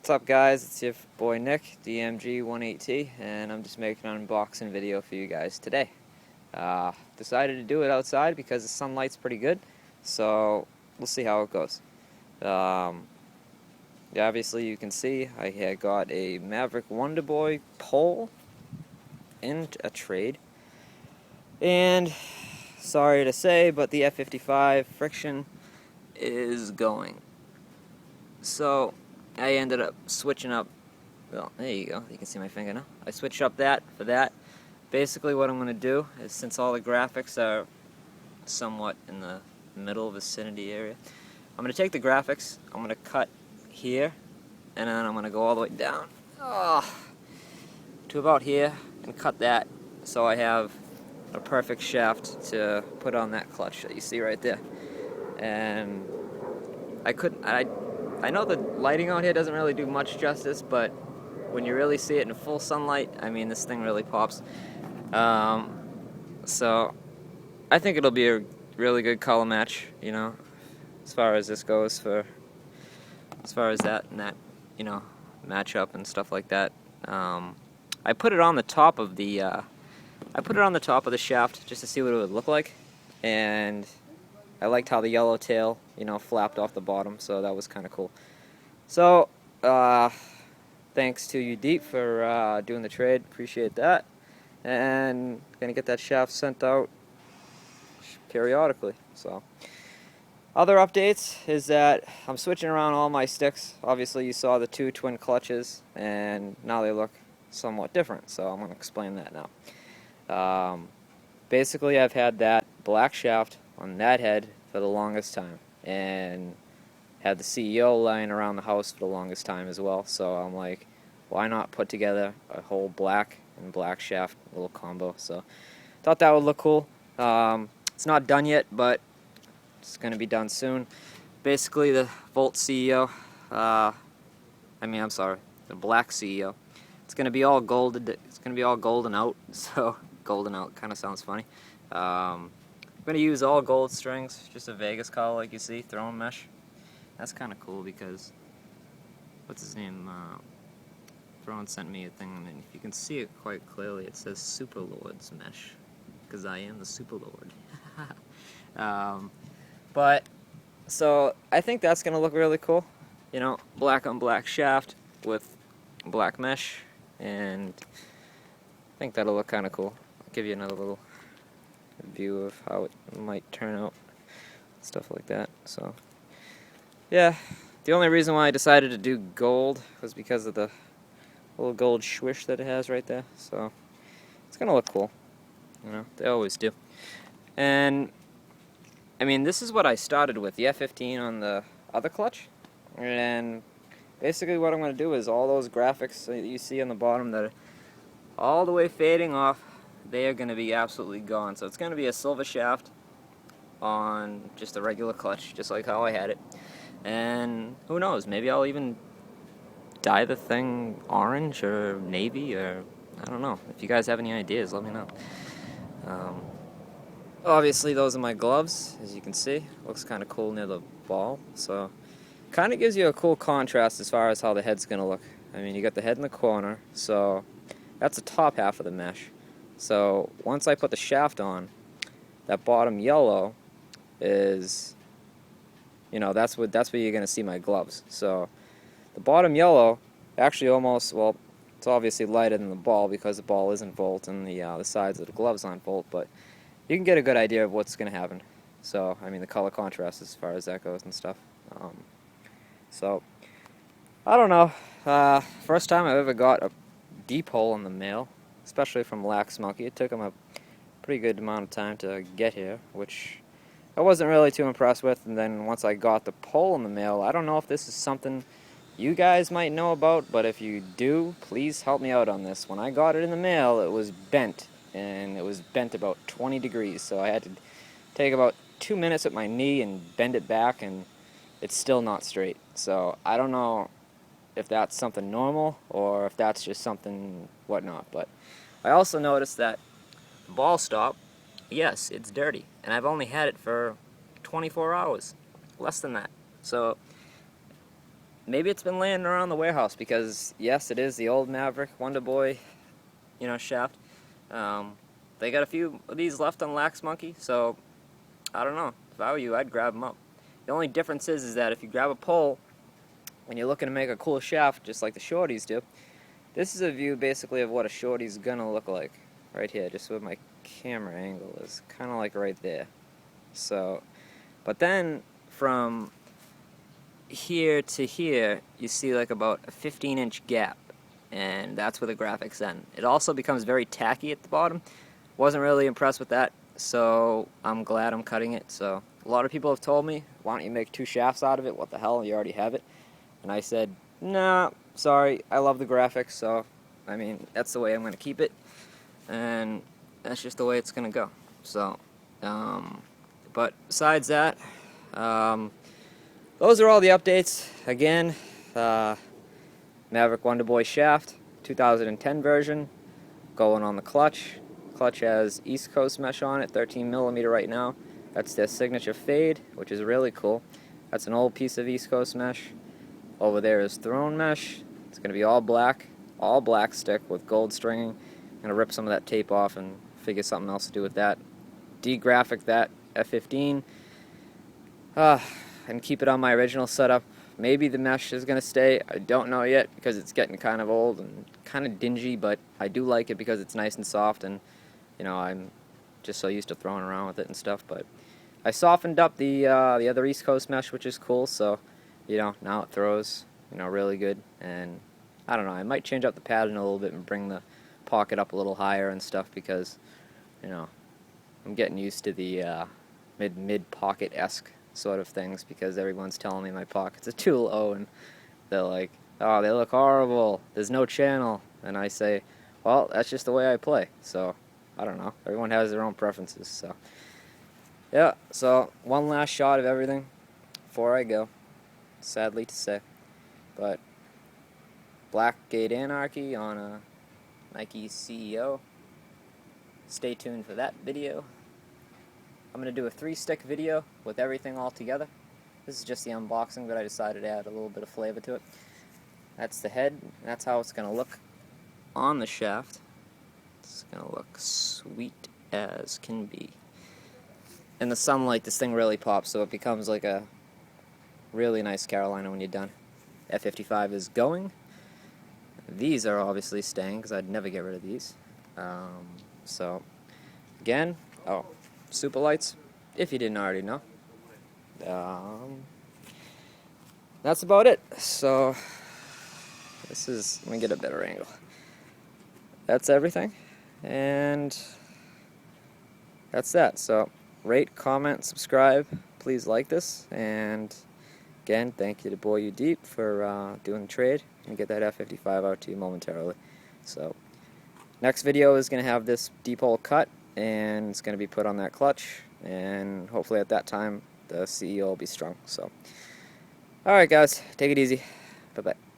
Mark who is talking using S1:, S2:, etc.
S1: What's up, guys? It's your boy Nick, DMG18T, and I'm just making an unboxing video for you guys today. Decided to do it outside because the sunlight's pretty good, so we'll see how it goes. Yeah, obviously you can see I had got a Maverik Wonderboy pole in a trade, and sorry to say, but the F55 friction is going. So I ended up switching up. Well, there you go. You can see my finger now. I switched up that for that. Basically what I'm going to do is, since all the graphics are somewhat in the middle vicinity area, I'm going to take the graphics, I'm going to cut here, and then I'm going to go all the way down to about here and cut that so I have a perfect shaft to put on that clutch that you see right there. And I know the lighting out here doesn't really do much justice, but when you really see it in full sunlight, I mean, this thing really pops. So I think it'll be a really good color match, you know, as far as this goes, as far as that and that, you know, match up and stuff like that. I put it on the top of the shaft just to see what it would look like, and I liked how the yellow tail, you know, flapped off the bottom, so that was kind of cool. So, thanks to you, Deep, for doing the trade. Appreciate that. And gonna get that shaft sent out periodically. So, other updates is that I'm switching around all my sticks. Obviously, you saw the two twin clutches, and now they look somewhat different. So I'm gonna explain that now. Basically, I've had that black shaft on that head for the longest time, and had the CEO lying around the house for the longest time as well. So I'm like, why not put together a whole black and black shaft little combo? So thought that would look cool. It's not done yet, but it's going to be done soon. Basically, the Volt CEO, the black CEO, it's going to be all golded. It's going to be all golden out. So golden out kind of sounds funny. I'm going to use all gold strings, just a Vegas collar like you see, throwing mesh. That's kind of cool because, what's his name, Throne sent me a thing, and if you can see it quite clearly, it says Super Lord's mesh, because I am the Super Lord. But, so, I think that's going to look really cool, you know, black on black shaft with black mesh, and I think that'll look kind of cool. I'll give you another little view of how it might turn out, stuff like that. So yeah, the only reason why I decided to do gold was because of the little gold swish that it has right there. So it's gonna look cool, you know, they always do. And I mean, this is what I started with, the F15 on the other clutch, and basically what I'm gonna do is all those graphics that you see on the bottom that are all the way fading off, they are going to be absolutely gone. So it's going to be a silver shaft on just a regular clutch, just like how I had it. And who knows, maybe I'll even dye the thing orange or navy, or I don't know. If you guys have any ideas, let me know. Obviously those are my gloves, as you can see. Looks kind of cool near the ball, so kind of gives you a cool contrast as far as how the head's going to look. I mean, you got the head in the corner, so that's the top half of the mesh. So once I put the shaft on, that bottom yellow is, you know, that's where you're going to see my gloves. So the bottom yellow actually almost, well, it's obviously lighter than the ball because the ball isn't volt and the sides of the gloves aren't volt, but you can get a good idea of what's going to happen. So, I mean, the color contrast as far as that goes and stuff. So, I don't know. First time I've ever got a D-pole in the mail, especially from Lax Monkey. It took him a pretty good amount of time to get here, which I wasn't really too impressed with. And then once I got the pole in the mail, I don't know if this is something you guys might know about, but if you do, please help me out on this. When I got it in the mail, it was bent, and it was bent about 20 degrees, so I had to take about 2 minutes at my knee and bend it back, and it's still not straight. So I don't know if that's something normal or if that's just something whatnot, but I also noticed that the ball stop, yes, it's dirty, and I've only had it for 24 hours, less than that. So maybe it's been laying around the warehouse because, yes, it is the old Maverik Wonderboy, you know, shaft. They got a few of these left on Lax Monkey, so I don't know. If I were you, I'd grab them up. The only difference is that if you grab a pole when you're looking to make a cool shaft, just like the shorties do, this is a view basically of what a shorty's gonna look like. Right here, just where my camera angle is. Kind of like right there. So, but then from here to here, you see like about a 15-inch gap, and that's where the graphics end. It also becomes very tacky at the bottom. Wasn't really impressed with that, so I'm glad I'm cutting it. So a lot of people have told me, why don't you make 2 shafts out of it? What the hell, you already have it. And I said, nah, sorry, I love the graphics, so I mean, that's the way I'm going to keep it, and that's just the way it's going to go. So, but besides that, those are all the updates. Again, Maverik Wonderboy shaft, 2010 version, going on the clutch. Clutch has East Coast mesh on it, 13mm right now. That's their signature fade, which is really cool. That's an old piece of East Coast mesh. Over there is throne mesh. It's going to be all black stick with gold stringing. I'm going to rip some of that tape off and figure something else to do with that. De-graphic that F15. And keep it on my original setup. Maybe the mesh is going to stay. I don't know yet because it's getting kind of old and kind of dingy, but I do like it because it's nice and soft, and you know, I'm just so used to throwing around with it and stuff. But I softened up the other East Coast mesh, which is cool, so you know, now it throws, you know, really good. And I don't know, I might change up the pattern a little bit and bring the pocket up a little higher and stuff because, you know, I'm getting used to the mid pocket-esque sort of things because everyone's telling me my pockets are too low, and they're like, oh, they look horrible, there's no channel. And I say, well, that's just the way I play. So I don't know, everyone has their own preferences. So yeah, so one last shot of everything before I go, sadly to say, but Black Gate Anarchy on a Nike CEO. Stay tuned for that video. I'm going to do a 3-stick video with everything all together. This is just the unboxing, but I decided to add a little bit of flavor to it. That's the head. That's how it's going to look on the shaft. It's going to look sweet as can be. In the sunlight, this thing really pops, so it becomes like a really nice Carolina when you're done. F55 is going. These are obviously staying because I'd never get rid of these. So, again, super lights, if you didn't already know. That's about it. So, let me get a better angle. That's everything. And that's that. So, rate, comment, subscribe. Please like this. And again, thank you to Boy You Deep for doing the trade and get that F55 out to you momentarily. So, next video is going to have this deep hole cut, and it's going to be put on that clutch, and hopefully at that time the CEO will be strung. So, alright guys, take it easy. Bye-bye.